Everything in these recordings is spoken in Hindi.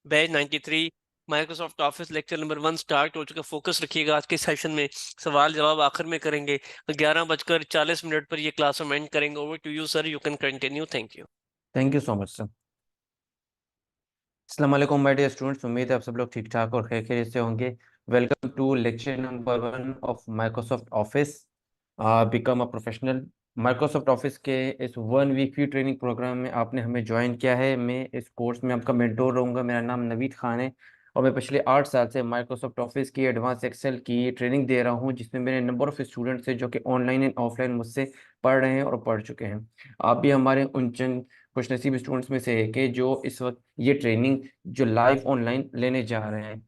Batch 93 Microsoft office lecture number 1 start हो चुका। फोकस रखिएगा आज के सेशन में, सवाल जवाब आखिर में करेंगे। 11:40 पर ये क्लास हम एंड करेंगे। Over to you sir, you can continue. Thank you. Thank you so much sir. अस्सलाम वालेकुम माय डियर स्टूडेंट्स, उम्मीद है आप सब लोग ठीक ठाक और खैरियत से होंगे। Welcome to lecture number 1 of Microsoft Office become a professional. Microsoft Office के इस 1 वीक फ्री ट्रेनिंग प्रोग्राम में आपने हमें ज्वाइन किया है। मैं इस कोर्स में आपका मेंटोर रहूँगा। मेरा नाम नवीद खान है और मैं पिछले 8 साल से माइक्रोसॉफ्ट ऑफिस की एडवांस एक्सेल की ट्रेनिंग दे रहा हूँ, जिसमें मेरे नंबर ऑफ स्टूडेंट्स हैं जो कि ऑनलाइन एंड ऑफलाइन मुझसे पढ़ रहे हैं और पढ़ चुके हैं। आप भी हमारे उन चंद खुशनसीब स्टूडेंट्स में से एक है जो इस वक्त ये ट्रेनिंग जो लाइव ऑनलाइन लेने जा रहे हैं।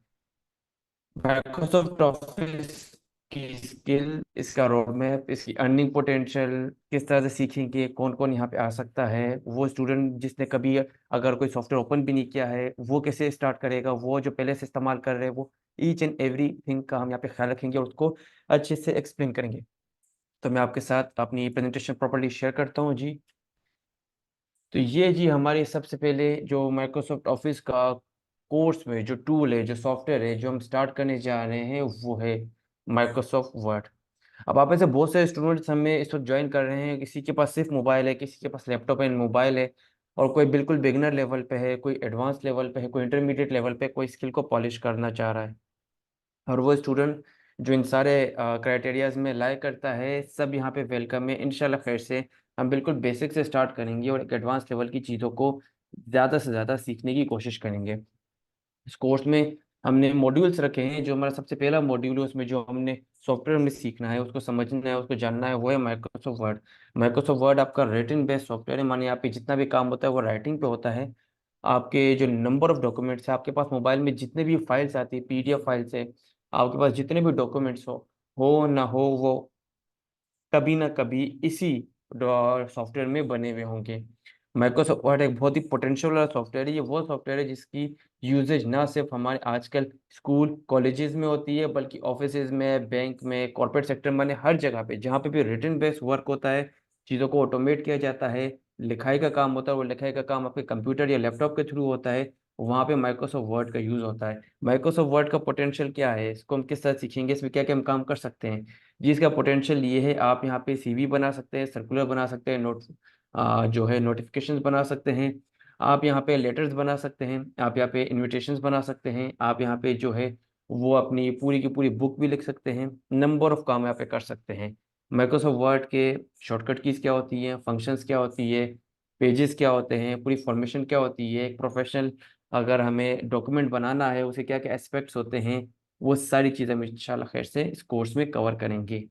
माइक्रोसॉफ्ट ऑफिस की स्किल, इसका रोड मैप, इसकी अर्निंग पोटेंशियल, किस तरह से सीखेंगे, कौन कौन यहाँ पे आ सकता है, वो स्टूडेंट जिसने कभी अगर कोई सॉफ्टवेयर ओपन भी नहीं किया है वो कैसे स्टार्ट करेगा, वो जो पहले से इस्तेमाल कर रहे हैं, वो ईच एंड एवरी थिंग का हम यहाँ पे ख्याल रखेंगे और उसको अच्छे से एक्सप्लेन करेंगे। तो मैं आपके साथ अपनी प्रेजेंटेशन प्रॉपर्ली शेयर करता हूँ जी। तो ये जी हमारी सबसे पहले जो माइक्रोसॉफ्ट ऑफिस का कोर्स में जो टूल है, जो सॉफ्टवेयर है, जो हम स्टार्ट करने जा रहे हैं, वो है माइक्रोसॉफ्ट वर्ड। अब आप में से बहुत सारे स्टूडेंट्स हमें इस वक्त ज्वाइन कर रहे हैं। किसी के पास सिर्फ मोबाइल है, किसी के पास लैपटॉप एंड मोबाइल है, और कोई बिल्कुल बिगनर लेवल पे है, कोई एडवांस लेवल पे है, कोई इंटरमीडिएट लेवल पे, कोई स्किल को पॉलिश करना चाह रहा है। और वो स्टूडेंट जो इन सारे क्राइटेरियाज में लाइक करता है, सब यहाँ पे वेलकम है। इंशाल्लाह खैर से हम बिल्कुल बेसिक से स्टार्ट करेंगे और एक एडवांस लेवल की चीज़ों को ज़्यादा से ज़्यादा सीखने की कोशिश करेंगे। इस कोर्स में हमने मॉड्यूल्स रखे हैं। जो हमारा सबसे पहला मॉड्यूल है, उसमें जो हमने सॉफ्टवेयर में सीखना है, उसको समझना है, उसको जानना है, वो है माइक्रोसॉफ्ट वर्ड। माइक्रोसॉफ्ट वर्ड आपका राइटिंग बेस्ड सॉफ्टवेयर है, मानिए आप पे जितना भी काम होता है वो राइटिंग पे होता है। आपके जो नंबर ऑफ डॉक्यूमेंट्स है, आपके पास मोबाइल में जितने भी फाइल्स आती है, पीडीएफ फाइल्स है, आपके पास जितने भी डॉक्यूमेंट्स हो ना हो, वो कभी ना कभी इसी सॉफ्टवेयर में बने हुए होंगे। माइक्रोसॉफ्ट वर्ड एक बहुत ही पोटेंशियल वाला सॉफ्टवेयर है। ये वो सॉफ्टवेयर है जिसकी यूजेज ना सिर्फ हमारे आजकल स्कूल कॉलेजेस में होती है, बल्कि ऑफिसेज में, बैंक में, कॉर्पोरेट सेक्टर में, हर जगह पे जहाँ पे भी रिटन बेस्ड वर्क होता है, चीज़ों को ऑटोमेट किया जाता है, लिखाई का काम होता है, वो लिखाई का काम आपके कंप्यूटर या लैपटॉप के थ्रू होता है, वहाँ पे माइक्रोसॉफ्ट वर्ड का यूज़ होता है। माइक्रोसॉफ्ट वर्ड का पोटेंशियल क्या है, इसको हम किस तरह सीखेंगे, इसमें क्या क्या हम काम कर सकते हैं जी। इसका पोटेंशियल ये है, आप यहाँ पे सीवी बना सकते हैं, सर्कुलर बना सकते हैं, नोट जो है नोटिफिकेशंस बना सकते हैं, आप यहाँ पे लेटर्स बना सकते हैं, आप यहाँ पे इनविटेशंस बना सकते हैं, आप यहाँ पे जो है वो अपनी पूरी की पूरी बुक भी लिख सकते हैं। नंबर ऑफ काम यहाँ पे कर सकते हैं। माइक्रोसॉफ्ट वर्ड के शॉर्टकट कीज क्या होती हैं, फंक्शंस क्या होती है, पेजेस क्या होते हैं, पूरी फॉर्मेशन क्या होती है, एक प्रोफेशनल अगर हमें डॉक्यूमेंट बनाना है उसे क्या क्या एस्पेक्ट्स होते हैं, वो सारी चीज़ें हम इंशाल्लाह खैर से इस कोर्स में कवर करेंगे।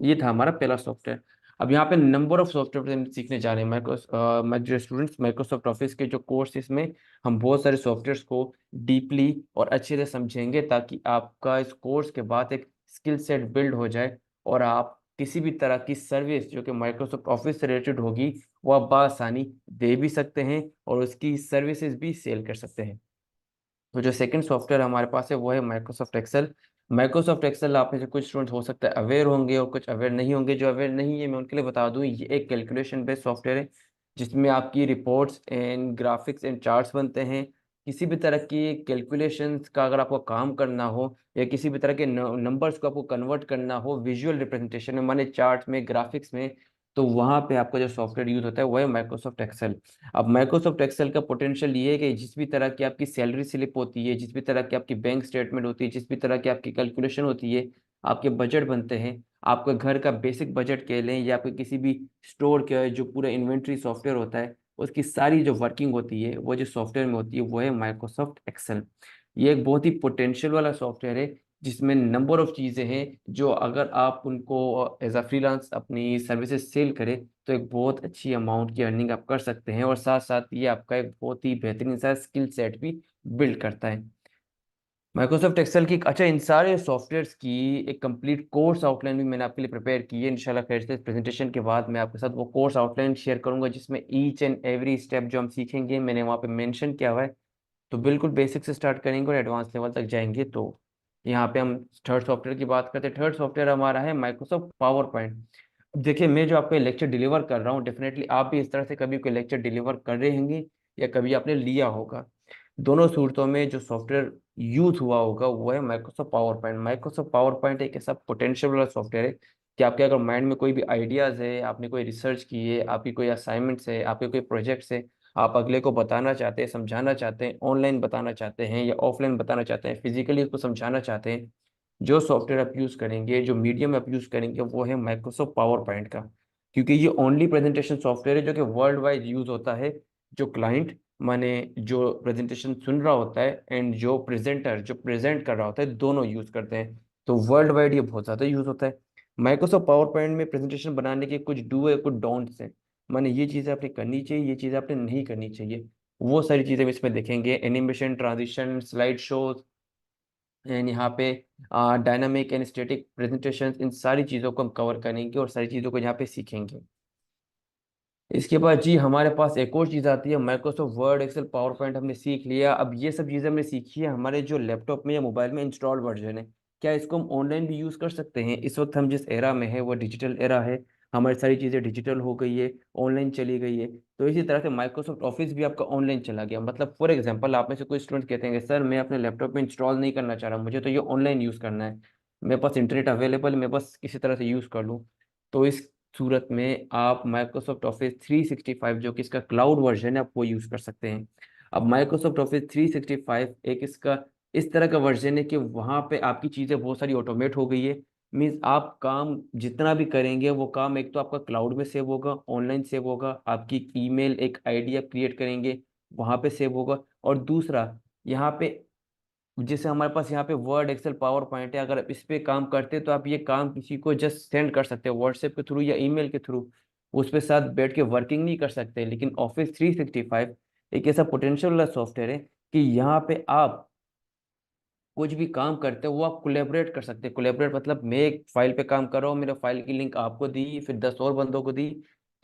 ये था हमारा पहला सॉफ्टवेयर। अब यहाँ पे नंबर ऑफ सॉफ्टवेयर हम सीखने जा रहे हैं। जो स्टूडेंट्स माइक्रोसॉफ्ट ऑफिस के जो कोर्स इसमें हम बहुत सारे सॉफ्टवेयर्स को डीपली और अच्छे से समझेंगे, ताकि आपका इस कोर्स के बाद एक स्किल सेट बिल्ड हो जाए और आप किसी भी तरह की सर्विस जो कि माइक्रोसॉफ्ट ऑफिस से रिलेटेड होगी, वो आप बआसानी दे भी सकते हैं और उसकी सर्विसेज भी सेल कर सकते हैं। तो जो सेकंड सॉफ्टवेयर हमारे पास है वो है माइक्रोसॉफ्ट एक्सेल। माइक्रोसॉफ्ट एक्सेल आप में से कुछ स्टूडेंट हो सकता है अवेयर होंगे और कुछ अवेयर नहीं होंगे। जो अवेयर नहीं है मैं उनके लिए बता दूं, ये एक कैलकुलेशन बेस्ड सॉफ्टवेयर है जिसमें आपकी reports and graphics and charts बनते हैं। किसी भी तरह की कैलकुलेशंस का अगर आपको काम करना हो, या किसी भी तरह के नंबर्स को आपको कन्वर्ट करना हो विजुअल रिप्रेजेंटेशन में, माने चार्ट में, ग्राफिक्स में, तो वहाँ पे आपका जो सॉफ्टवेयर यूज होता है वो है माइक्रोसॉफ्ट एक्सेल। अब माइक्रोसॉफ्ट एक्सेल का पोटेंशियल ये है कि जिस भी तरह की आपकी सैलरी स्लिप होती है, जिस भी तरह की आपकी बैंक स्टेटमेंट होती है, जिस भी तरह की आपकी कैलकुलेशन होती है, आपके बजट बनते हैं, आपके घर का बेसिक बजट कह लें या आपके किसी भी स्टोर का जो पूरा इन्वेंट्री सॉफ्टवेयर होता है, उसकी सारी जो वर्किंग होती है वो जो सॉफ्टवेयर में होती है वो है माइक्रोसॉफ्ट एक्सेल। ये एक बहुत ही पोटेंशियल वाला सॉफ्टवेयर है जिसमें नंबर ऑफ चीज़ें हैं जो अगर आप उनको एज अ फ्रीलांस अपनी सर्विसेज सेल करें तो एक बहुत अच्छी अमाउंट की अर्निंग आप कर सकते हैं, और साथ साथ ये आपका एक बहुत ही बेहतरीन सा स्किल सेट भी बिल्ड करता है। माइक्रोसॉफ्ट एक्सेल की अच्छा, इन सारे सॉफ्टवेयर्स की एक कंप्लीट कोर्स आउटलाइन भी मैंने आपके लिए प्रिपेयर की है। इंशाल्लाह खैर से प्रेजेंटेशन के बाद मैं आपके साथ वो कोर्स आउटलाइन शेयर करूंगा, जिसमें ईच एंड एवरी स्टेप जो हम सीखेंगे मैंने वहाँ पे मेंशन किया हुआ है। तो बिल्कुल बेसिक से स्टार्ट करेंगे और एडवांस लेवल तक जाएंगे। तो यहाँ पे हम थर्ड सॉफ्टवेयर की बात करते हैं। थर्ड सॉफ्टवेयर हमारा है माइक्रोसॉफ्ट पावर पॉइंट। देखिए, मैं जो आपको लेक्चर डिलीवर कर रहा हूँ, डेफिनेटली आप भी इस तरह से कभी कोई लेक्चर डिलीवर कर रहे होंगे या कभी आपने लिया होगा। दोनों सूरतों में जो सॉफ्टवेयर यूज हुआ होगा वो है Microsoft power point. Microsoft power point एक ऐसा पोटेंशियल वाला सॉफ्टवेयर है कि आपके अगर माइंड में कोई भी आइडियाज़ है, आपने कोई रिसर्च की है, आपकी कोई असाइनमेंट्स है, आपके कोई प्रोजेक्ट्स है, आप अगले को बताना चाहते हैं, समझाना चाहते हैं, ऑनलाइन बताना चाहते हैं या ऑफलाइन बताना चाहते हैं, फिजिकली उसको समझाना चाहते हैं, जो सॉफ्टवेयर आप यूज़ करेंगे, जो मीडियम आप यूज़ करेंगे, वो है माइक्रोसॉफ्ट पावर पॉइंट का। क्योंकि ये ओनली प्रेजेंटेशन सॉफ्टवेयर है जो कि वर्ल्ड वाइड यूज़ होता है। जो क्लाइंट, माने जो प्रेजेंटेशन सुन रहा होता है एंड जो प्रेजेंटर जो प्रेजेंट कर रहा होता है, दोनों यूज़ करते हैं। तो वर्ल्ड वाइड ये बहुत ज़्यादा यूज़ होता है। माइक्रोसॉफ्ट पावर पॉइंट में प्रेजेंटेशन बनाने के कुछ डू है, कुछ डोंट्स हैं। माने ये चीज़ें आपने करनी चाहिए, ये चीज़ें आपने नहीं करनी चाहिए। वो सारी चीज़ें हम इसमें देखेंगे। Animation, transition, slide shows, and यहाँ पे डायनामिक एंड स्टैटिक प्रेजेंटेशन, इन सारी चीज़ों को हम कवर करेंगे और सारी चीज़ों को यहाँ पे सीखेंगे। इसके बाद जी हमारे पास एक और चीज़ आती है Microsoft Word, Excel, PowerPoint. हमने सीख लिया। अब ये सब चीज़ें हमने सीखी है, हमारे जो लैपटॉप में या मोबाइल में इंस्टॉल वर्जन है, क्या इसको हम ऑनलाइन भी यूज़ कर सकते हैं? इस वक्त हम जिस एरा में है वो डिजिटल एरा है। हमारी सारी चीज़ें डिजिटल हो गई है, ऑनलाइन चली गई है। तो इसी तरह से माइक्रोसॉफ्ट ऑफिस भी आपका ऑनलाइन चला गया। मतलब फॉर एग्जाम्पल, आप में से कोई स्टूडेंट कहते हैं कि सर मैं अपने लैपटॉप में इंस्टॉल नहीं करना चाह रहा, मुझे तो ये ऑनलाइन यूज़ करना है, मेरे पास इंटरनेट अवेलेबल है, मैं बस किसी तरह से यूज़ कर लूँ। तो इस सूरत में आप माइक्रोसॉफ्ट ऑफिस 365 जो कि इसका क्लाउड वर्जन है, आप वो यूज़ कर सकते हैं। अब माइक्रोसॉफ्ट ऑफिस 365 एक इसका इस तरह का वर्जन है कि वहाँ पे आपकी चीज़ें बहुत सारी ऑटोमेट हो गई है। मीन्स आप काम जितना भी करेंगे वो काम एक तो आपका क्लाउड में सेव होगा, ऑनलाइन सेव होगा, आपकी ईमेल एक आईडी आप क्रिएट करेंगे वहाँ पे सेव होगा। और दूसरा, यहाँ पे जैसे हमारे पास यहाँ पे वर्ड, एक्सेल, पावर पॉइंट है, अगर आप इस पे काम करते हैं तो आप ये काम किसी को जस्ट सेंड कर सकते हैं व्हाट्सएप के थ्रू या ईमेल के थ्रू, उस पे साथ बैठ के वर्किंग नहीं कर सकते। लेकिन ऑफिस 365 एक ऐसा पोटेंशियल वाला सॉफ्टवेयर है कि यहाँ पे आप कुछ भी काम करते हो वो आप कोलेबरेट कर सकते हैं। कोलेबरेट मतलब मैं एक फाइल पे काम कर रहा हूँ, मेरे फाइल की लिंक आपको दी, फिर 10 और बंदों को दी,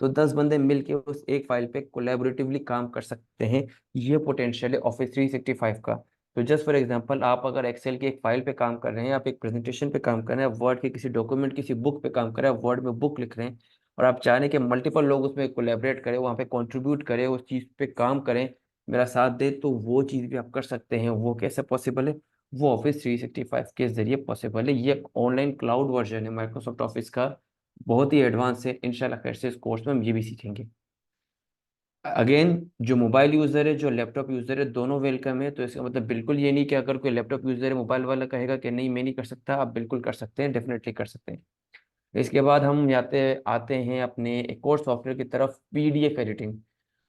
तो 10 बंदे मिलके उस एक फाइल पे कोलेबरेटिवली काम कर सकते हैं। ये पोटेंशियल है ऑफिस 365 का। तो जस्ट फॉर एग्जांपल, आप अगर एक्सेल की एक फाइल पे काम कर रहे हैं, आप एक प्रेजेंटेशन पे काम कर रहे हैं, वर्ड के किसी डॉक्यूमेंट, किसी बुक पे काम कर रहे हैं, वर्ड में बुक लिख रहे हैं, और आप चाह रहे हैं कि मल्टीपल लोग उसमें कोलेबरेट करें, वहाँ पे कॉन्ट्रीब्यूट करें, उस चीज़ पे काम करें, मेरा साथ दे, तो वो चीज़ भी आप कर सकते हैं। वो कैसे पॉसिबल है? वो ऑफिस 365 के जरिए पॉसिबल है। ये ऑनलाइन क्लाउड वर्जन है माइक्रोसॉफ्ट ऑफिस का, बहुत ही एडवांस है। इंशाल्लाह खैर से इस कोर्स में हम ये भी सीखेंगे। अगेन, जो मोबाइल यूज़र है, जो लैपटॉप यूज़र है, दोनों वेलकम है। तो इसका मतलब बिल्कुल ये नहीं कि अगर कोई लैपटॉप यूज़र है, मोबाइल वाला कहेगा कि नहीं मैं नहीं कर सकता, आप बिल्कुल कर सकते हैं, डेफिनेटली कर सकते हैं। इसके बाद हम आते आते हैं अपने एक और सॉफ्टवेयर की तरफ, पीडीएफ एडिटिंग।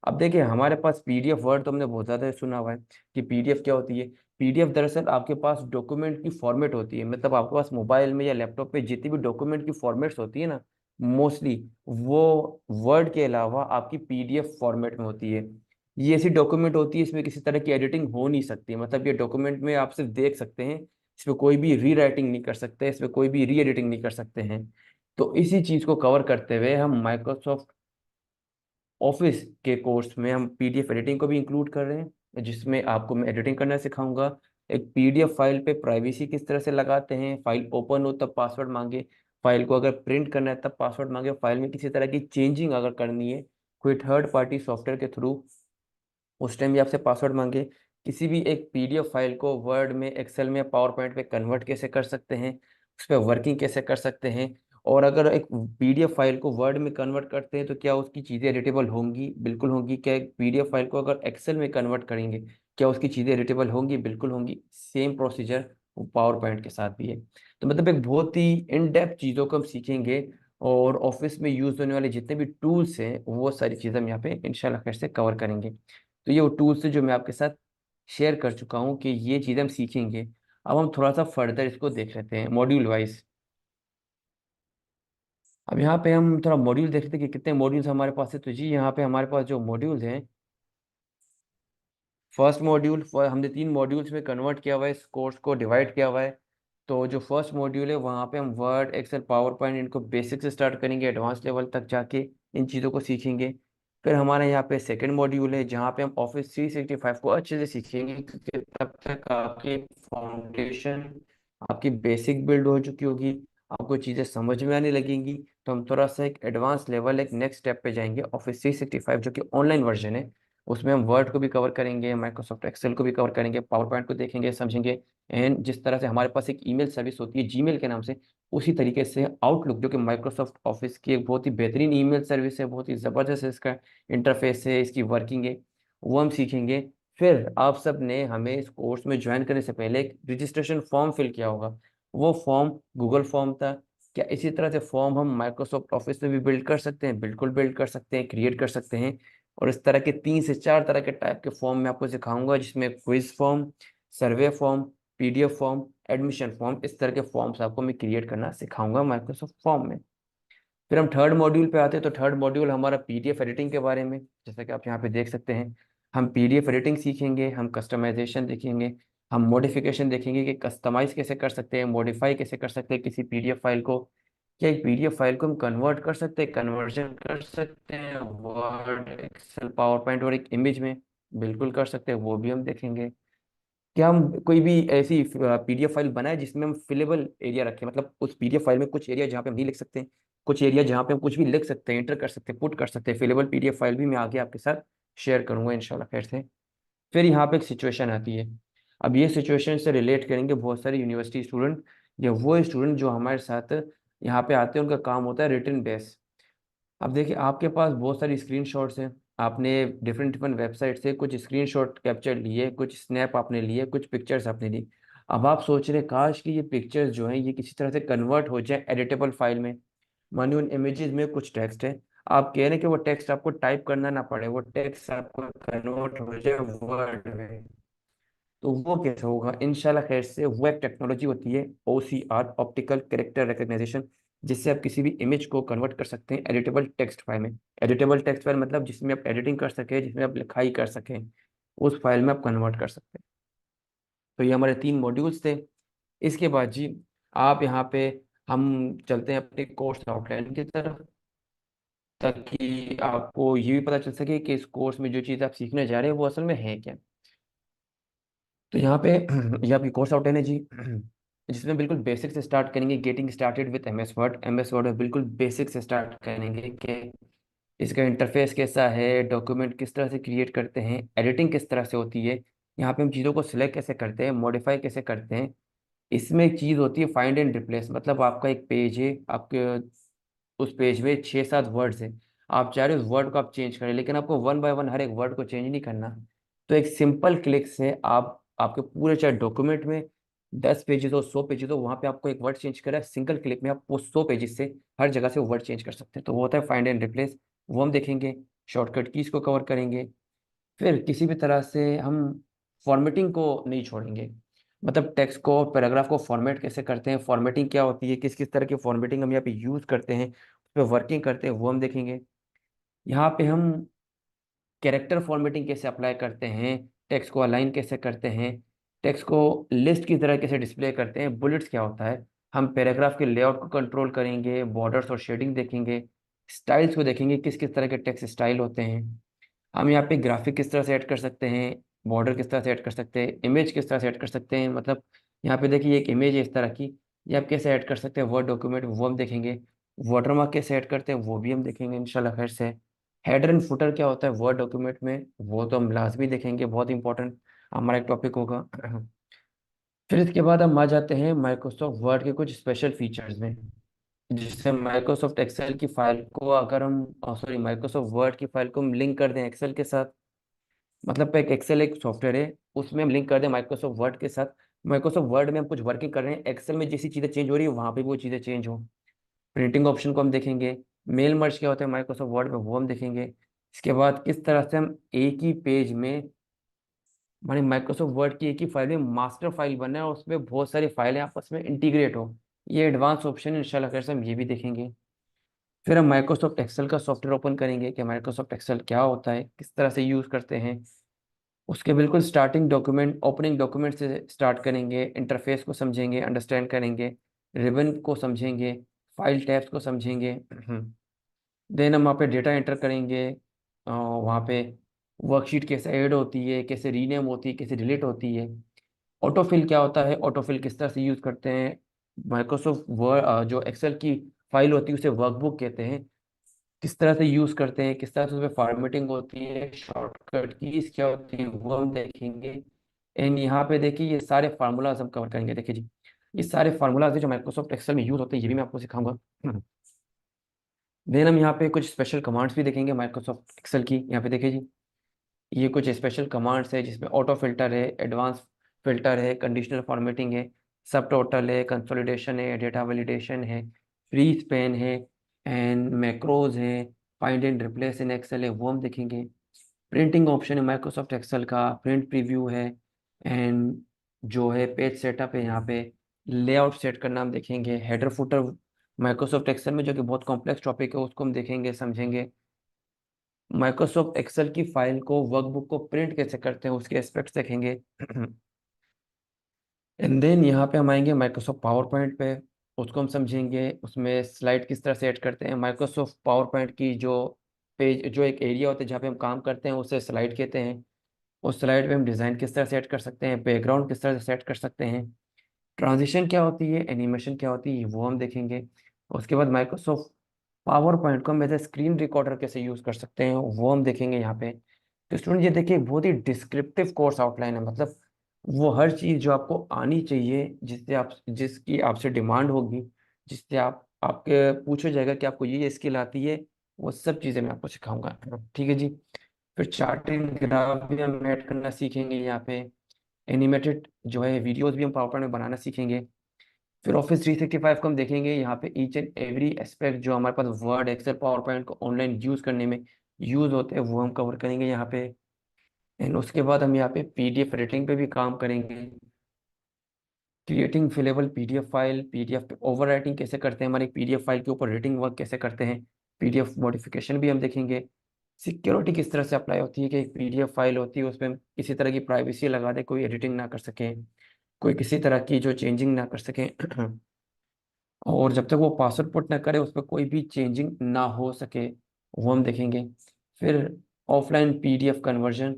अब देखिए, हमारे पास पीडीएफ, वर्ड तो हमने बहुत ज़्यादा सुना हुआ है कि पीडीएफ क्या होती है। पीडीएफ दरअसल आपके पास डॉक्यूमेंट की फॉर्मेट होती है। मतलब आपके पास मोबाइल में या लैपटॉप पे जितनी भी डॉक्यूमेंट की फॉर्मेट्स होती है ना, मोस्टली वो वर्ड के अलावा आपकी पीडीएफ फॉर्मेट में होती है। ये ऐसी डॉक्यूमेंट होती है, इसमें किसी तरह की एडिटिंग हो नहीं सकती। मतलब ये डॉक्यूमेंट में आप सिर्फ देख सकते हैं, इसमें कोई भी री राइटिंग नहीं कर सकते, इसमें कोई भी री एडिटिंग नहीं कर सकते हैं। तो इसी चीज़ को कवर करते हुए हम माइक्रोसॉफ्ट ऑफिस के कोर्स में हम पीडीएफ एडिटिंग को भी इंक्लूड कर रहे हैं, जिसमें आपको मैं एडिटिंग करना सिखाऊंगा। एक पीडीएफ फाइल पे प्राइवेसी किस तरह से लगाते हैं, फाइल ओपन हो तब पासवर्ड मांगे, फाइल को अगर प्रिंट करना है तब पासवर्ड मांगे, फाइल में किसी तरह की चेंजिंग अगर करनी है कोई थर्ड पार्टी सॉफ्टवेयर के थ्रू, उस टाइम भी आपसे पासवर्ड मांगे। किसी भी एक पीडीएफ फाइल को वर्ड में, एक्सेल में, पावर पॉइंट पे कन्वर्ट कैसे कर सकते हैं, उस पर वर्किंग कैसे कर सकते हैं। और अगर एक पीडीएफ फाइल को वर्ड में कन्वर्ट करते हैं तो क्या उसकी चीज़ें एडिटेबल होंगी? बिल्कुल होंगी। क्या एक पीडीएफ फाइल को अगर एक्सेल में कन्वर्ट करेंगे, क्या उसकी चीज़ें एडिटेबल होंगी? बिल्कुल होंगी। सेम प्रोसीजर वो पावर पॉइंट के साथ भी है। तो मतलब एक बहुत ही इन डेप्थ चीज़ों को हम सीखेंगे, और ऑफिस में यूज़ होने वाले जितने भी टूल्स हैं वो सारी चीज़ें हम यहाँ पे इंशाल्लाह खैर से कवर करेंगे। तो ये वो टूल्स है जो मैं आपके साथ शेयर कर चुका हूँ कि ये चीज़ें हम सीखेंगे। अब हम थोड़ा सा फर्दर इसको देख लेते हैं मॉड्यूल वाइज। अब यहाँ पे हम थोड़ा मॉड्यूल देख लेते हैं कि कितने मॉड्यूल्स हमारे पास है। तो जी यहाँ पे हमारे पास जो मॉड्यूल्स हैं, फर्स्ट मॉड्यूल, हमने 3 मॉड्यूल्स में कन्वर्ट किया हुआ है, इस कोर्स को डिवाइड किया हुआ है। तो जो फर्स्ट मॉड्यूल है वहाँ पे हम वर्ड, एक्सेल, पावर पॉइंट, इनको बेसिक से स्टार्ट करेंगे, एडवांस लेवल तक जाके इन चीज़ों को सीखेंगे। फिर हमारे यहाँ पे सेकंड मॉड्यूल है जहाँ पे हम ऑफिस 365 को अच्छे से सीखेंगे, क्योंकि तब तक आपकी फाउंडेशन, आपकी बेसिक बिल्ड हो चुकी होगी, आपको चीज़ें समझ में आने लगेंगी। तो हम थोड़ा सा एक एडवांस लेवल, एक नेक्स्ट स्टेप पे जाएंगे ऑफिस 365 जो कि ऑनलाइन वर्जन है। उसमें हम वर्ड को भी कवर करेंगे, माइक्रोसॉफ्ट एक्सेल को भी कवर करेंगे, पावर पॉइंट को देखेंगे, समझेंगे। एंड जिस तरह से हमारे पास एक ईमेल सर्विस होती है जीमेल के नाम से, उसी तरीके से आउटलुक, जो कि माइक्रोसॉफ्ट ऑफिस की एक बहुत ही बेहतरीन ईमेल सर्विस है, बहुत ही ज़बरदस्त है इसका इंटरफेस है, इसकी वर्किंग है, वो हम सीखेंगे। फिर आप सब ने हमें इस कोर्स में ज्वाइन करने से पहले एक रजिस्ट्रेशन फॉर्म फिल किया होगा। वो फॉर्म गूगल फॉर्म था। क्या इसी तरह से फॉर्म हम माइक्रोसॉफ्ट ऑफिस में भी बिल्ड कर सकते हैं? बिल्कुल बिल्ड कर सकते हैं, क्रिएट कर सकते हैं। और इस तरह के 3 से 4 तरह के टाइप के फॉर्म मैं आपको सिखाऊंगा, जिसमें quiz form, survey form, PDF form, admission form, इस तरह के फॉर्म्स आपको मैं क्रिएट करना सिखाऊंगा माइक्रोसॉफ्ट फॉर्म में। फिर हम थर्ड मॉड्यूल पे आते हैं, तो थर्ड मॉड्यूल हमारा पीडीएफ एडिटिंग के बारे में, जैसा कि आप यहाँ पे देख सकते हैं। हम पीडीएफ एडिटिंग सीखेंगे, हम कस्टमाइजेशन देखेंगे, हम मॉडिफिकेशन देखेंगे कि कस्टमाइज कैसे कर सकते हैं, मॉडिफाई कैसे कर सकते हैं किसी पीडीएफ फाइल को। क्या एक पीडीएफ फाइल को हम कन्वर्ट कर सकते हैं, कन्वर्जन कर सकते हैं वर्ड, एक्सेल, पावर पॉइंट और एक इमेज में? बिल्कुल कर सकते हैं, वो भी हम देखेंगे। क्या हम कोई भी ऐसी पीडीएफ फाइल बनाए जिसमें हम फिलेबल एरिया रखें, मतलब उस पीडीएफ फाइल में कुछ एरिया जहाँ पे हम नहीं लिख सकते हैं, कुछ एरिया जहाँ पे हम कुछ भी लिख सकते हैं, एंटर कर सकते हैं, पुट कर सकते हैं। फिलेबल पीडीएफ फाइल भी मैं आगे आपके साथ शेयर करूंगा इंशाल्लाह खैर से। फिर यहाँ पे एक सिचुएशन आती है। अब ये सिचुएशन से रिलेट करेंगे बहुत सारे यूनिवर्सिटी स्टूडेंट, या वो स्टूडेंट जो हमारे साथ यहाँ पे आते हैं, उनका काम होता है रिटन बेस। अब देखिए, आपके पास बहुत सारी स्क्रीनशॉट्स हैं, आपने डिफरेंट डिफरेंट वेबसाइट से कुछ स्क्रीनशॉट कैप्चर लिए, कुछ स्नैप आपने लिए, कुछ पिक्चर्स आपने ली। अब आप सोच रहे काश कि ये पिक्चर्स जो हैं ये किसी तरह से कन्वर्ट हो जाए एडिटेबल फाइल में। मानिए उन इमेजेस में कुछ टेक्स्ट है, आप कह रहे हैं कि वो टेक्स्ट आपको टाइप करना ना पड़े, वो टेक्स्ट आपको कन्वर्ट हो जाए वर्ड में। तो वो कैसे होगा? इंशाल्लाह खैर से वो एक टेक्नोलॉजी होती है, OCR, ऑप्टिकल कैरेक्टर रिकग्निशन, जिससे आप किसी भी इमेज को कन्वर्ट कर सकते हैं एडिटेबल टेक्स्ट फाइल में। एडिटेबल टेक्स्ट फाइल मतलब जिसमें आप एडिटिंग कर सकें, जिसमें आप लिखाई कर सकें, उस फाइल में आप कन्वर्ट कर सकते हैं। तो ये हमारे 3 मॉड्यूल्स थे। इसके बाद जी, आप यहाँ पे, हम चलते हैं अपने कोर्स आउटलाइन की तरफ, ताकि आपको ये भी पता चल सके कि इस कोर्स में जो चीज़ आप सीखने जा रहे हैं वो असल में है क्या। तो यहाँ पे ये आपकी कोर्स आउटलाइन है जी, जिसमें बिल्कुल बेसिक से स्टार्ट करेंगे, getting started with MS word. MS word में बिल्कुल बेसिक से स्टार्ट करेंगे कि इसका इंटरफेस कैसा है, डॉक्यूमेंट किस तरह से क्रिएट करते हैं, एडिटिंग किस तरह से होती है, यहाँ पे हम चीज़ों को सिलेक्ट कैसे करते हैं, मॉडिफाई कैसे करते हैं। इसमें एक चीज़ होती है फाइंड एंड रिप्लेस, मतलब आपका एक पेज है, आपके उस पेज में 6-7 वर्ड्स हैं, आप चाह रहे हो उस वर्ड को आप चेंज करें, लेकिन आपको वन बाय वन हर एक वर्ड को चेंज नहीं करना। तो एक सिंपल क्लिक से आप आपके पूरे चाहे डॉक्यूमेंट में 10 पेजेस हो, 100 पेजेस हो, वहाँ पे आपको एक वर्ड चेंज करा है, सिंगल क्लिक में आप वो 100 पेजेस से हर जगह से वो वर्ड चेंज कर सकते हैं। तो वो होता है फाइंड एंड रिप्लेस, वो हम देखेंगे। शॉर्टकट कीज को कवर करेंगे। फिर किसी भी तरह से हम फॉर्मेटिंग को नहीं छोड़ेंगे, मतलब टेक्स्ट को, पैराग्राफ को फॉर्मेट कैसे करते हैं, फॉर्मेटिंग क्या होती है, किस किस तरह की फॉर्मेटिंग हम यहाँ पे यूज़ करते हैं, उस पर वर्किंग करते हैं, वो हम देखेंगे। यहाँ पे हम कैरेक्टर फॉर्मेटिंग कैसे अप्लाई करते हैं, टेक्स्ट को अलाइन कैसे करते हैं, टेक्स्ट को लिस्ट की तरह कैसे डिस्प्ले करते हैं, बुलेट्स क्या होता है। हम पैराग्राफ के लेआउट को कंट्रोल करेंगे, बॉर्डर्स और शेडिंग देखेंगे, स्टाइल्स को देखेंगे, किस किस तरह के टेक्स्ट स्टाइल होते हैं। हम यहाँ पे ग्राफिक किस तरह से ऐड कर सकते हैं, बॉर्डर किस तरह से ऐड कर सकते हैं, इमेज किस तरह से ऐड कर सकते हैं, मतलब यहाँ पे देखिए एक इमेज है इस तरह की, ये आप कैसे ऐड कर सकते हैं वर्ड डॉक्यूमेंट, वो हम देखेंगे। वाटरमार्क कैसे ऐड करते हैं वो भी हम देखेंगे इंशाल्लाह खैर से। हेडर एंड फुटर क्या होता है वर्ड डॉक्यूमेंट में, वो तो हम लाजमी देखेंगे, बहुत इंपॉर्टेंट हमारा एक टॉपिक होगा। फिर इसके बाद हम आ जाते हैं माइक्रोसॉफ्ट वर्ड के कुछ स्पेशल फीचर्स में, जिससे माइक्रोसॉफ्ट एक्सेल की फाइल को अगर हम, सॉरी, माइक्रोसॉफ्ट वर्ड की फाइल को हम लिंक कर दें एक्सेल के साथ, मतलब एक एक्सेल एक सॉफ्टवेयर है, उसमें हम लिंक कर दें माइक्रोसॉफ्ट वर्ड के साथ। माइक्रोसॉफ्ट वर्ड में हम कुछ वर्किंग कर रहे हैं, एक्सेल में जैसी चीज़ें चेंज हो रही है वहाँ पे वो चीज़ें चेंज हो। प्रिंटिंग ऑप्शन को हम देखेंगे। मेल मर्ज क्या होता है माइक्रोसॉफ्ट वर्ड में, वो हम देखेंगे। इसके बाद किस तरह से हम एक ही पेज में, माने माइक्रोसॉफ्ट वर्ड की एक ही फाइल में मास्टर फाइल बना है और उसमें बहुत सारी फाइलें आपस में इंटीग्रेट हो, ये एडवांस ऑप्शन इंशाल्लाह खैर से हम ये भी देखेंगे। फिर हम माइक्रोसॉफ्ट एक्सेल का सॉफ्टवेयर ओपन करेंगे कि माइक्रोसॉफ्ट एक्सेल क्या होता है, किस तरह से यूज़ करते हैं। उसके बिल्कुल स्टार्टिंग डॉक्यूमेंट, ओपनिंग डॉक्यूमेंट से स्टार्ट करेंगे, इंटरफेस को समझेंगे, अंडरस्टैंड करेंगे, रिबन को समझेंगे, फाइल टैब्स को समझेंगे। देन हम वहाँ पे डेटा एंटर करेंगे, वहाँ पे वर्कशीट कैसे ऐड होती है, कैसे रीनेम होती है, कैसे डिलीट होती है। ऑटोफिल क्या होता है, ऑटोफिल किस तरह से यूज़ करते हैं। माइक्रोसॉफ्ट वर्ड जो एक्सेल की फाइल होती है उसे वर्कबुक कहते हैं, किस तरह से यूज करते हैं, किस तरह से उसमें फॉर्मेटिंग होती है, शॉर्टकट कीज क्या होती है वो हम देखेंगे। एंड यहाँ पे देखिए ये सारे फार्मूलाज हम कवर करेंगे। देखिए जी, ये सारे फार्मूलाज जो माइक्रोसॉफ्ट एक्सेल में यूज होते हैं ये भी मैं आपको सिखाऊंगा। देन हम यहाँ पे कुछ स्पेशल कमांड्स भी देखेंगे माइक्रोसॉफ्ट एक्सेल की। यहाँ पे देखिए जी, ये कुछ स्पेशल कमांड्स है जिसमें ऑटो फिल्टर है, एडवांस फिल्टर है, कंडीशनल फॉर्मेटिंग है, सब टोटल है, कंसोलिडेशन है, डेटा वैलिडेशन है, फ्री स्पैन है, एंड मैक्रोज है, find and replace in Excel है, वो हम देखेंगे। प्रिंटिंग ऑप्शन है माइक्रोसॉफ्ट एक्सेल का, प्रिंट प्रीव्यू है, एंड जो है पेज सेटअप है, यहाँ पे लेआउट सेट करना हम देखेंगे। हेडर फुटर माइक्रोसॉफ्ट एक्सेल में जो कि बहुत कॉम्प्लेक्स टॉपिक है उसको हम देखेंगे, समझेंगे। माइक्रोसॉफ्ट एक्सेल की फाइल को, वर्कबुक को प्रिंट कैसे करते हैं उसके एस्पेक्ट्स देखेंगे। एंड देन यहाँ पे हम आएंगे माइक्रोसॉफ्ट पावर पॉइंट पे, उसको हम समझेंगे, उसमें स्लाइड किस तरह से ऐड करते हैं। माइक्रोसॉफ्ट पावर पॉइंट की जो पेज, जो एक एरिया होता है जहाँ पे हम काम करते हैं उसे स्लाइड कहते हैं। उस स्लाइड पे हम डिज़ाइन किस तरह से ऐड कर सकते हैं, बैकग्राउंड किस तरह से सेट कर सकते हैं, ट्रांजिशन क्या होती है, एनिमेशन क्या होती है, वो हम देखेंगे। उसके बाद माइक्रोसॉफ्ट पावर पॉइंट को हम एज ए स्क्रीन रिकॉर्डर कैसे यूज़ कर सकते हैं वो हम देखेंगे यहाँ पे। तो स्टूडेंट ये देखिए बहुत ही डिस्क्रिप्टिव कोर्स आउटलाइन है, मतलब वो हर चीज़ जो आपको आनी चाहिए, जिससे आप, जिसकी आपसे डिमांड होगी, जिससे आपके पूछा जाएगा कि आपको ये स्किल आती है, वो सब चीज़ें मैं आपको सिखाऊंगा। ठीक है जी। फिर चार्टिंग ग्राफ भी हम ऐड करना सीखेंगे यहाँ पे। एनिमेटेड जो है वीडियोस भी हम पावर पॉइंट में बनाना सीखेंगे। फिर ऑफिस 365 को हम देखेंगे, यहाँ पे ईच एंड एवरी एस्पेक्ट जो हमारे पास वर्ड, एक्सेल, पावर पॉइंट को ऑनलाइन यूज करने में यूज होते हैं वो हम कवर करेंगे यहाँ पे। एंड उसके बाद हम यहाँ पे पीडीएफ रेटिंग पे भी काम करेंगे। क्रिएटिंग फिलेबल पीडीएफ फाइल, पीडीएफ पे ओवर राइटिंग कैसे करते हैं, हमारी पीडीएफ फाइल के ऊपर रेटिंग वर्क कैसे करते हैं, पीडीएफ मॉडिफिकेशन भी हम देखेंगे। सिक्योरिटी किस तरह से अप्लाई होती है कि एक पीडीएफ फाइल होती है उसमें हम किसी तरह की प्राइवेसी लगा दे, कोई एडिटिंग ना कर सके, कोई किसी तरह की जो चेंजिंग ना कर सके। और जब तक वो पासवर्ड पुट ना करे उस पर कोई भी चेंजिंग ना हो सके, वो हम देखेंगे। फिर ऑफलाइन पीडीएफ कन्वर्जन,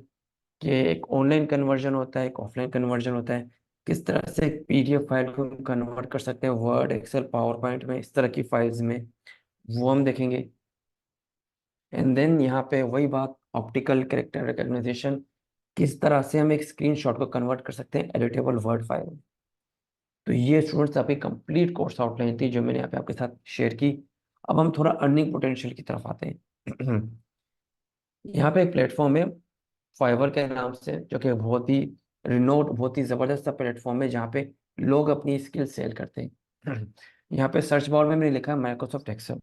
कि एक ऑनलाइन कन्वर्जन होता है, एक ऑफलाइन कन्वर्जन होता है, किस तरह से एक पीडीएफ फाइल को कन्वर्ट कर सकते हैं वर्ड, एक्सेल, पावर पॉइंट में, इस तरह की फाइल्स में, वो हम देखेंगे। एंड देन यहाँ पे वही बात, ऑप्टिकल कैरेक्टर रिकग्निशन, किस तरह से हम एक स्क्रीनशॉट को कन्वर्ट कर सकते हैं एडिटेबल वर्ड फाइल में। तो ये स्टूडेंट्स आपकी कंप्लीट कोर्स आउटलाइन थी जो मैंने यहाँ पे आपके साथ शेयर की। अब हम थोड़ा अर्निंग पोटेंशियल की तरफ आते हैं। यहाँ पे एक प्लेटफॉर्म है फाइवर के नाम से, जो कि बहुत ही रिनोट, बहुत ही ज़बरदस्त सा प्लेटफॉर्म है जहाँ पे लोग अपनी स्किल सेल करते हैं। यहाँ पे सर्च बार में मैंने लिखा है माइक्रोसॉफ्ट एक्सेल।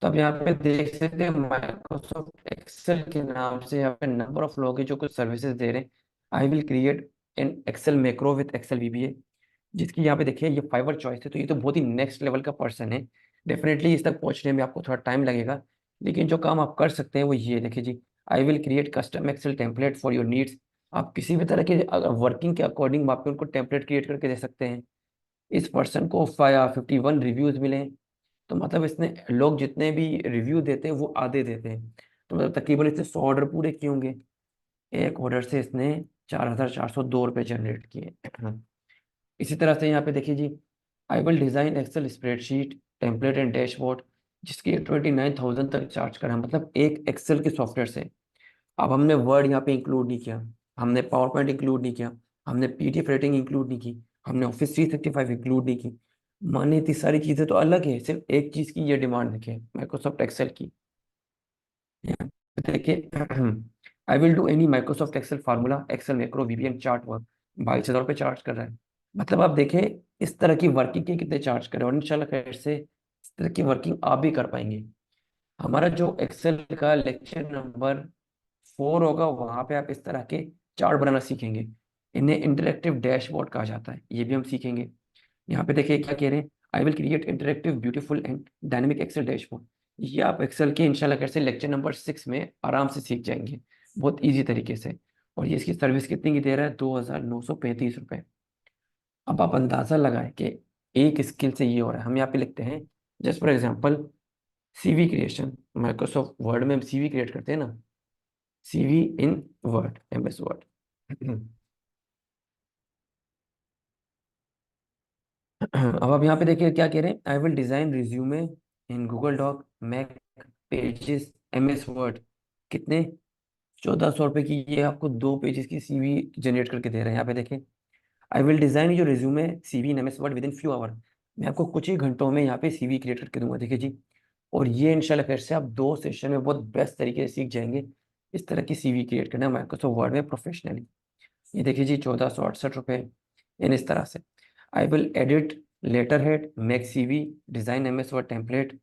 तो आप यहाँ पे देख सकते हैं माइक्रोसॉफ्ट एक्सेल के नाम से यहाँ पे नंबर ऑफ लोग हैं जो कुछ सर्विसेज दे रहे हैं। I will create an Excel macro with Excel VBA, जिसकी यहाँ पे देखिए ये फाइवर चॉइस है, तो ये तो बहुत ही नेक्स्ट लेवल का पर्सन है। डेफिनेटली इस तक पहुंचने में आपको थोड़ा टाइम लगेगा, लेकिन जो काम आप कर सकते हैं वो ये देखिए जी, I will create custom Excel template for your needs. आप किसी भी तरह के अगर वर्किंग के अकॉर्डिंग आप उनको टेम्पलेट क्रिएट करके दे सकते हैं। इस पर्सन को 51 रिव्यूज मिले, तो मतलब इसने, लोग जितने भी रिव्यू देते हैं वो आधे देते हैं, तो मतलब तकरीबन इसने 100 ऑर्डर पूरे किए होंगे। एक ऑर्डर से इसने 4,402 रुपये जनरेट किए। इसी तरह से यहाँ पे देखिए जी, I will design Excel spreadsheet template and dashboard, जिसकी 29,000 तक चार्ज करा, मतलब एक एक्सेल के सॉफ्टवेयर से। अब हमने वर्ड यहाँ पे इंक्लूड नहीं किया, हमने पावर पॉइंट इंक्लूड नहीं किया, हमने पीडीएफ रेटिंग इंक्लूड नहीं की, हमने ऑफिस 365 इंक्लूड नहीं की। मानिए इतनी सारी चीज़ें तो अलग है, सिर्फ एक चीज़ की ये डिमांड देखिए माइक्रोसॉफ्ट एक्सेल की। यहाँ पे देखिए, I will do any Microsoft Excel formula, Excel macro, VBA chart work, 22,000 रुपये चार्ज कर रहा है। मतलब आप देखें इस तरह की वर्किंग के कितने चार्ज करें, और इंशाल्लाह खैर से इस तरह की वर्किंग आप भी कर पाएंगे। हमारा जो एक्सेल का लेक्चर नंबर 4 होगा, वहां पे आप इस तरह के चार्ट बनाना सीखेंगे। इन्हें इंटरेक्टिव डैशबोर्ड कहा जाता है, ये भी हम सीखेंगे। यहाँ पे देखिए क्या कह रहे हैं, I will create interactive beautiful and dynamic Excel dashboard. ये आप एक्सेल के इंशाल्लाह कैसे लेक्चर नंबर 6 में आराम से सीख जाएंगे, बहुत ईजी तरीके से। और ये इसकी सर्विस कितने की दे रहा है, 2,935 रुपये। अब आप अंदाजा लगाएं कि एक स्किल से ये हो रहा है। हम यहाँ पे लिखते हैं just for example CV creation, Microsoft Word में हम सीवी क्रिएट करते हैं ना, CV in Word, MS Word. अब आप यहाँ पे देखिए क्या कह रहे हैं, I will design resume in Google Doc, Mac, Pages MS Word, कितने? 1400 रुपये की ये आपको 2 पेजेस की CV जनरेट करके दे रहे हैं। यहाँ पे देखें, I will design your resume CV in MS Word within few hour. मैं आपको कुछ ही घंटों में यहाँ पे CV क्रिएट करके दूंगा, देखिए जी। और ये इंशाल्लाह खैर से आप 2 सेशन में बहुत बेस्ट तरीके से सीख जाएंगे इस तरह की CV क्रिएट करना माइक्रोसॉफ्ट वर्ड में प्रोफेशनली। ये देखिए जी, 1468 रुपये इन इस तरह से। I will edit letter head, make CV, design MS Word template.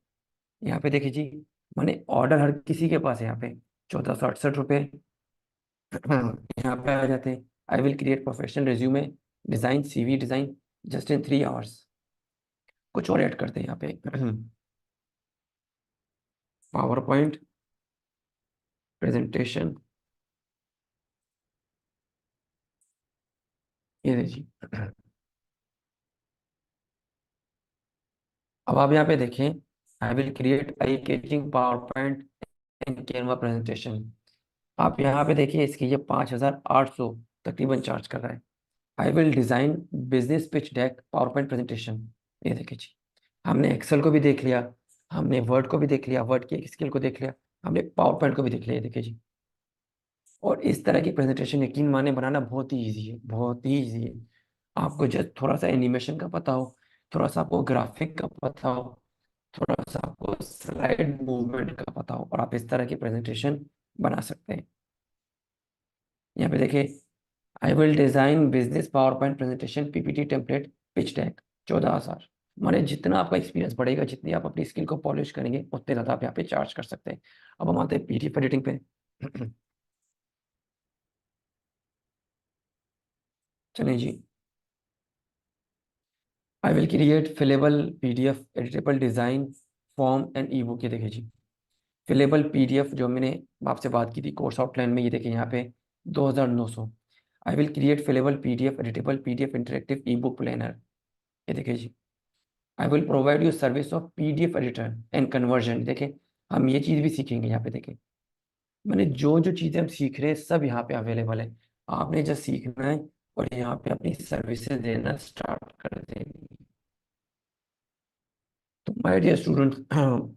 यहाँ पे देखिए जी, माने ऑर्डर हर किसी के पास है यहाँ पे। 1468 रुपये यहाँ पे आ जाते हैं। I will create professional resume, design CV design just in 3 hours. कुछ और ऐड करते हैं यहाँ पे। पावर पॉइंट प्रेजेंटेशन, ये देखिए। अब आप यहाँ पे देखें, I will create eye catching power point and Canva presentation. आप यहाँ पे देखिए, इसकी ये 5800 तकरीबन चार्ज कर रहा है। आई will design business pitch deck power point presentation. ये देखिए जी, हमने एक्सेल को भी देख लिया, हमने वर्ड को भी देख लिया, वर्ड की एक स्किल को देख लिया, हमने पावर पॉइंट को भी देख लिया। ये देखिए जी, और इस तरह की प्रेजेंटेशन यकीन माने बनाना बहुत ही ईजी है, बहुत ही ईजी है। आपको जस्ट थोड़ा सा एनिमेशन का पता हो, थोड़ा सा आपको ग्राफिक का पता हो, थोड़ा सा आपको स्लाइड मूवमेंट का पता हो, और आप इस तरह की प्रेजेंटेशन बना सकते हैं। यहाँ पे देखिए, I will design business power point presentation PPT template pitch deck, 14,000। माने जितना आपका एक्सपीरियंस बढ़ेगा, जितनी आप अपनी स्किल को पॉलिश करेंगे, उतने ज़्यादा आप यहाँ पे चार्ज कर सकते हैं। अब हम आते हैं PDF एडिटिंग पे। चलिए जी, I will create fillable PDF editable design form and ebook. ये देखिए जी, फिलेबल PDF जो मैंने आपसे बात की थी कोर्स आउटलाइन में, ये देखिए यहाँ पे 2,900। I will create fillable PDF editable PDF interactive ebook planner. ये देखिए जी, I will provide you service of PDF editor and conversion. देखें, हम ये चीज़ भी सीखेंगे यहाँ पे। देखें, मैंने जो जो चीज़ें हम सीख रहे हैं सब यहाँ पे अवेलेबल है। आपने जस्ट सीखना है और यहाँ पे अपनी सर्विसेज देना स्टार्ट कर देनी। तो my dear student,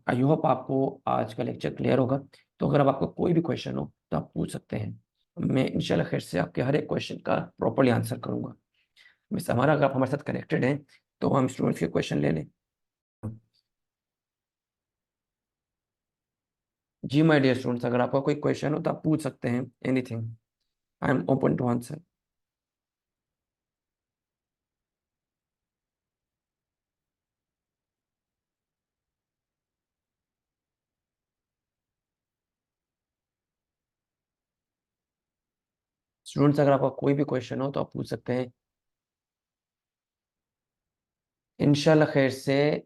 I hope आपको आज का लेक्चर क्लियर होगा। तो अगर अब आपको कोई भी क्वेश्चन हो तो आप पूछ सकते हैं। मैं इंशाल्लाह खैर से आपके हर एक क्वेश्चन का प्रॉपर्ली आंसर करूंगा। मिस हमारा, अगर आप हमारे साथ कनेक्टेड हैं तो हम स्टूडेंट्स के क्वेश्चन ले लें। जी माय डियर स्टूडेंट्स, अगर आपका कोई क्वेश्चन हो तो आप पूछ सकते हैं, anything, I am open to answer. Students, अगर आपका कोई भी क्वेश्चन हो तो आप पूछ सकते हैं। इंशाल्लाह खैर से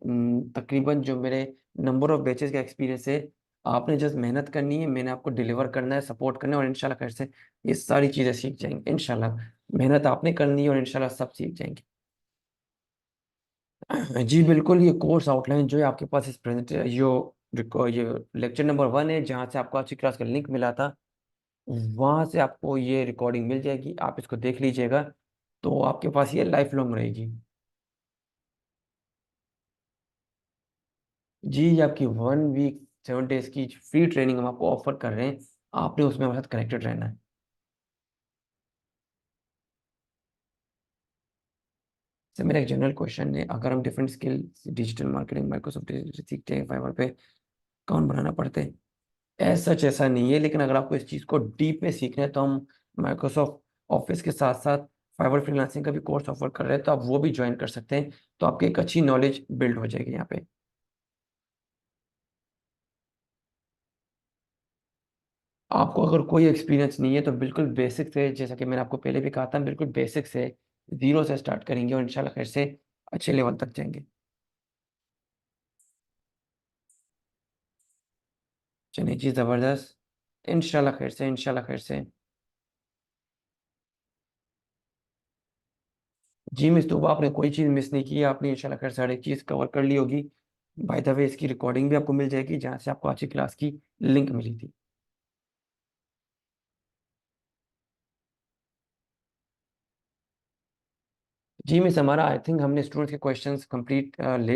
तकरीबन जो मेरे नंबर ऑफ बैचेस का एक्सपीरियंस है, आपने जस्ट मेहनत करनी है, मैंने आपको डिलीवर करना है, सपोर्ट करना है, और इंशाल्लाह खैर से ये सारी चीज़ें सीख जाएंगे इंशाल्लाह। मेहनत आपने करनी है और इंशाल्लाह सब सीख जाएंगे। जी बिल्कुल, ये कोर्स आउटलाइन जो है आपके पास, इस प्रेजेंट ये लेक्चर नंबर 1 है, जहाँ से आपको आज की क्लास का लिंक मिला था, वहाँ से आपको ये रिकॉर्डिंग मिल जाएगी, आप इसको देख लीजिएगा। तो आपके पास ये लाइफ लॉन्ग रहेगी। जी, ये आपकी 1 वीक 7 डेज की फ्री ट्रेनिंग हम आपको ऑफर कर रहे हैं। आपने उसमें हमारे साथ कनेक्टेड रहना है। सर, मेरा एक जनरल क्वेश्चन है, अगर हम different skill, digital marketing, Microsoft सीखते हैं, फाइवर पे अकाउंट बनाना पड़ता है? ऐसा सच ऐसा नहीं है, लेकिन अगर आपको इस चीज़ को डीप में सीखना है तो हम माइक्रोसॉफ्ट ऑफिस के साथ साथ फाइवर फ्रीलांसिंग का भी कोर्स ऑफर कर रहे हैं, तो आप वो भी ज्वाइन कर सकते हैं। तो आपकी एक अच्छी नॉलेज बिल्ड हो जाएगी यहाँ पे। आपको अगर कोई एक्सपीरियंस नहीं है तो बिल्कुल बेसिक से, जैसा कि मैंने आपको पहले भी कहा था, बिल्कुल बेसिक से, जीरो से स्टार्ट करेंगे और इंशाल्लाह खैर से अच्छे लेवल तक जाएंगे। चलिए जी, ज़बरदस्त। इंशाल्लाह खैर से, इंशाल्लाह खैर से। जी मिस, तो आपने कोई चीज़ मिस नहीं की है, आपने इंशाल्लाह खैर से हर एक चीज़ कवर कर ली होगी। बाय द वे, इसकी रिकॉर्डिंग भी आपको मिल जाएगी, जहाँ से आपको आज की क्लास की लिंक मिली थी। जी मिस, हमारा आई थिंक हमने स्टूडेंट्स के क्वेश्चंस कंप्लीट ले